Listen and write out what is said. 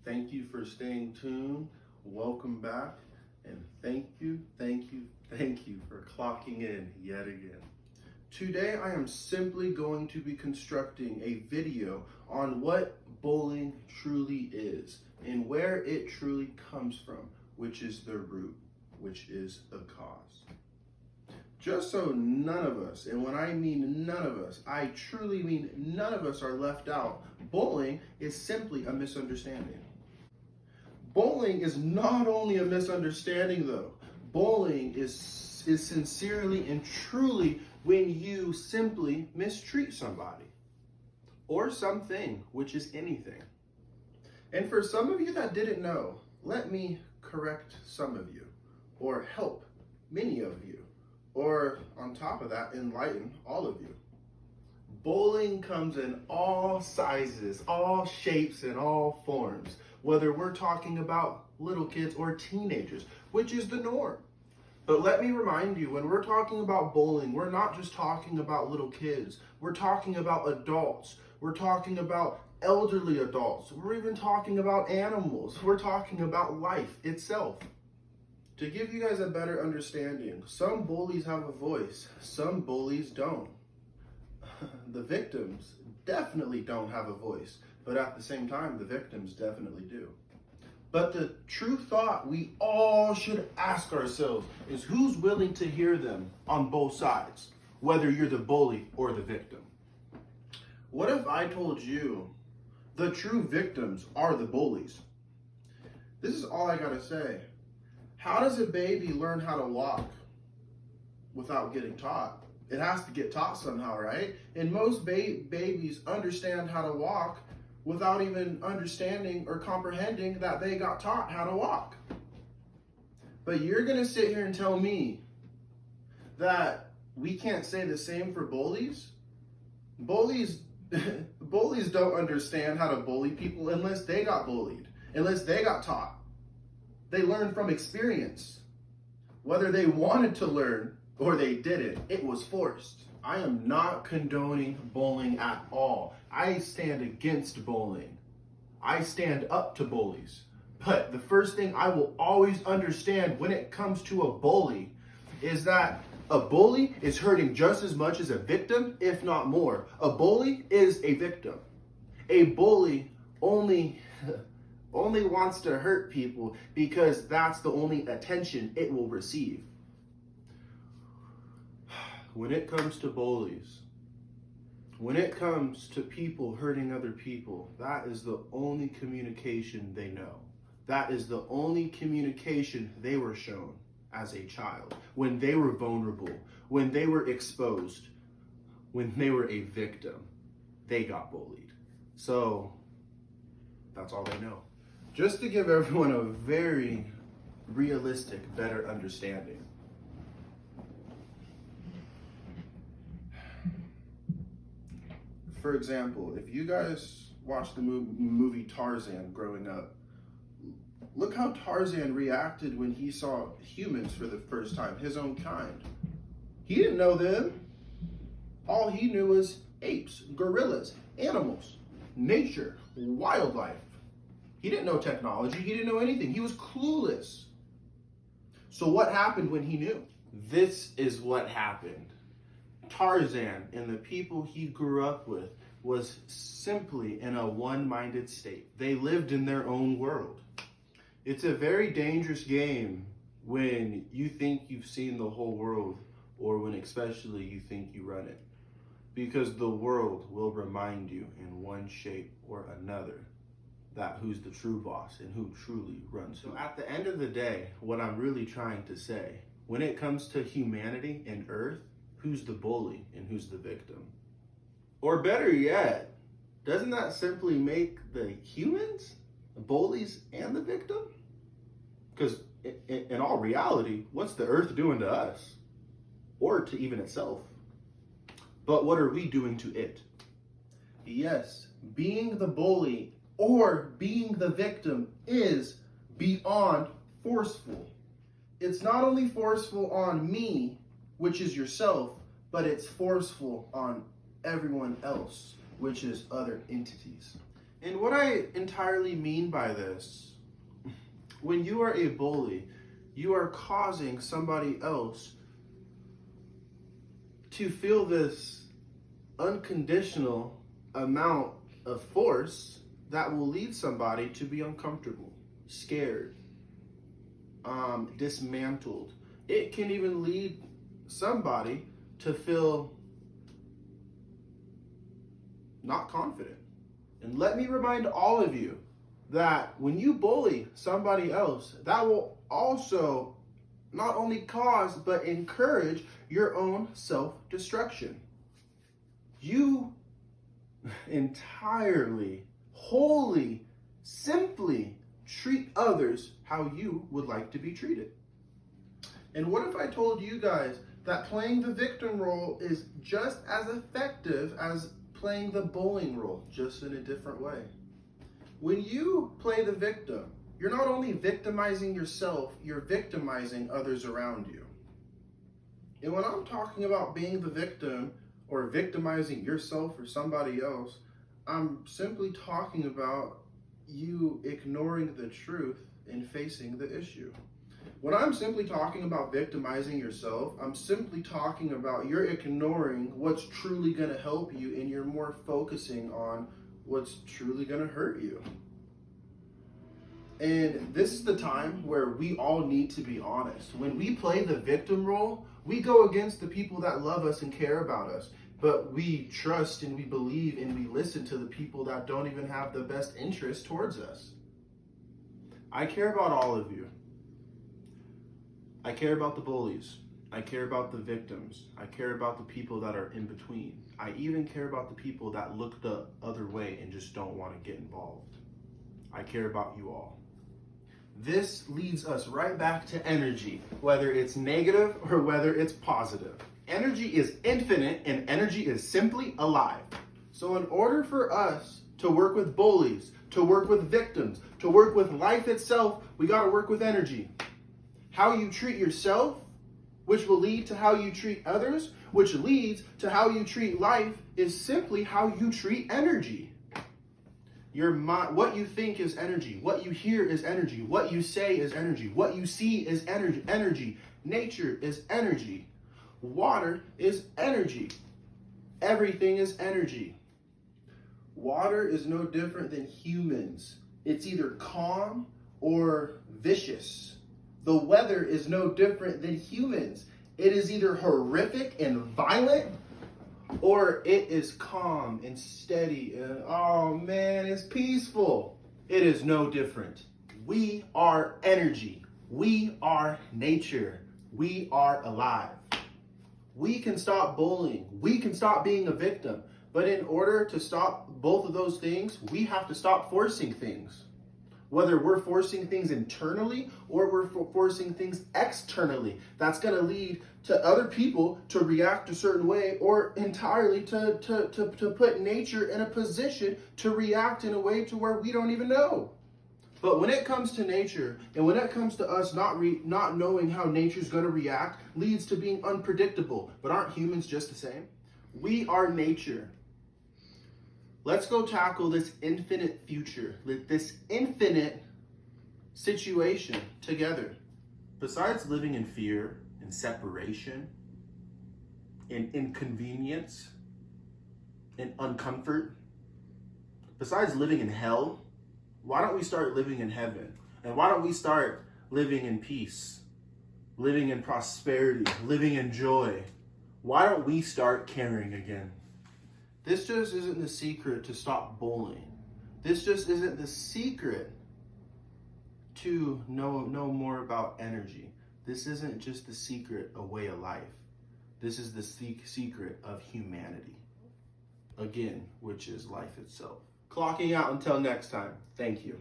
Thank you for staying tuned. Welcome back. And thank you for clocking in yet again. Today I am simply going to be constructing a video on what bullying truly is and where it truly comes from, which is the root, which is the cause. Just so none of us, and when I mean none of us, I truly mean none of us are left out, bullying is simply a misunderstanding. Bullying is not only a misunderstanding though. Bullying is sincerely and truly when you simply mistreat somebody or something, which is anything. And for some of you that didn't know, let me correct some of you or help many of you, or on top of that, enlighten all of you. Bullying comes in all sizes, all shapes, and all forms, whether we're talking about little kids or teenagers, which is the norm. But let me remind you, when we're talking about bullying, we're not just talking about little kids. We're talking about adults. We're talking about elderly adults. We're even talking about animals. We're talking about life itself. To give you guys a better understanding, some bullies have a voice, some bullies don't. The victims definitely don't have a voice, but at the same time, the victims definitely do. But the true thought we all should ask ourselves is who's willing to hear them on both sides, whether you're the bully or the victim. What if I told you the true victims are the bullies? This is all I gotta say. How does a baby learn how to walk without getting taught? It has to get taught somehow, right? And most babies understand how to walk without even understanding or comprehending that they got taught how to walk. But you're gonna sit here and tell me that we can't say the same for bullies? Bullies don't understand how to bully people unless they got bullied, unless they got taught. They learn from experience. Whether they wanted to learn or they didn't, it was forced. I am not condoning bullying at all. I stand against bullying. I stand up to bullies. But the first thing I will always understand when it comes to a bully is that a bully is hurting just as much as a victim, if not more. A bully is a victim. A bully only wants to hurt people because that's the only attention it will receive. When it comes to bullies, when it comes to people hurting other people, that is the only communication they know. That is the only communication they were shown as a child, when they were vulnerable, when they were exposed, when they were a victim, they got bullied. So that's all they know. Just to give everyone a very realistic, better understanding. For example, if you guys watched the movie Tarzan growing up, look how Tarzan reacted when he saw humans for the first time, his own kind. He didn't know them. All he knew was apes, gorillas, animals, nature, wildlife. He didn't know technology. He didn't know anything. He was clueless. So what happened when he knew? This is what happened. Tarzan and the people he grew up with was simply in a one-minded state. They lived in their own world. It's a very dangerous game when you think you've seen the whole world, or when especially you think you run it, because the world will remind you in one shape or another that who's the true boss and who truly runs. So at the end of the day, what I'm really trying to say, when it comes to humanity and Earth, who's the bully and who's the victim? Or better yet, doesn't that simply make the humans the bullies and the victim? Because in all reality, what's the Earth doing to us? Or to even itself? But what are we doing to it? Yes, being the bully or being the victim is beyond forceful. It's not only forceful on me, which is yourself, but it's forceful on everyone else, which is other entities. And what I entirely mean by this, when you are a bully, you are causing somebody else to feel this unconditional amount of force that will lead somebody to be uncomfortable, scared, dismantled. It can even lead somebody to feel not confident. And let me remind all of you that when you bully somebody else, that will also not only cause but encourage your own self-destruction. You entirely, wholly, simply treat others how you would like to be treated. And what if I told you guys that playing the victim role is just as effective as playing the bullying role, just in a different way? When you play the victim, you're not only victimizing yourself, you're victimizing others around you. And when I'm talking about being the victim or victimizing yourself or somebody else, I'm simply talking about you ignoring the truth and facing the issue. When I'm simply talking about victimizing yourself, I'm simply talking about you're ignoring what's truly going to help you and you're more focusing on what's truly going to hurt you. And this is the time where we all need to be honest. When we play the victim role, we go against the people that love us and care about us. But we trust and we believe and we listen to the people that don't even have the best interest towards us. I care about all of you. I care about the bullies. I care about the victims. I care about the people that are in between. I even care about the people that look the other way and just don't want to get involved. I care about you all. This leads us right back to energy, whether it's negative or whether it's positive. Energy is infinite and energy is simply alive. So in order for us to work with bullies, to work with victims, to work with life itself, we got to work with energy. How you treat yourself, which will lead to how you treat others, which leads to how you treat life, is simply how you treat energy. Your mind, what you think is energy. What you hear is energy. What you say is energy. What you see is energy. Nature is energy. Water is energy. Everything is energy. Water is no different than humans. It's either calm or vicious. The weather is no different than humans. It is either horrific and violent, or it is calm and steady and, oh man, it's peaceful. It is no different. We are energy. We are nature. We are alive. We can stop bullying. We can stop being a victim. But in order to stop both of those things, we have to stop forcing things. Whether we're forcing things internally or we're forcing things externally, that's going to lead to other people to react a certain way, or entirely to put nature in a position to react in a way to where we don't even know. But when it comes to nature, and when it comes to us not knowing how nature's going to react, leads to being unpredictable. But aren't humans just the same? We are nature. Let's go tackle this infinite future, this infinite situation together. Besides living in fear and separation and inconvenience and uncomfort, besides living in hell, why don't we start living in heaven? And why don't we start living in peace, living in prosperity, living in joy? Why don't we start caring again? This just isn't the secret to stop bullying. This just isn't the secret to know more about energy. This isn't just the secret of way of life. This is the secret of humanity. Again, which is life itself. Clocking out until next time. Thank you.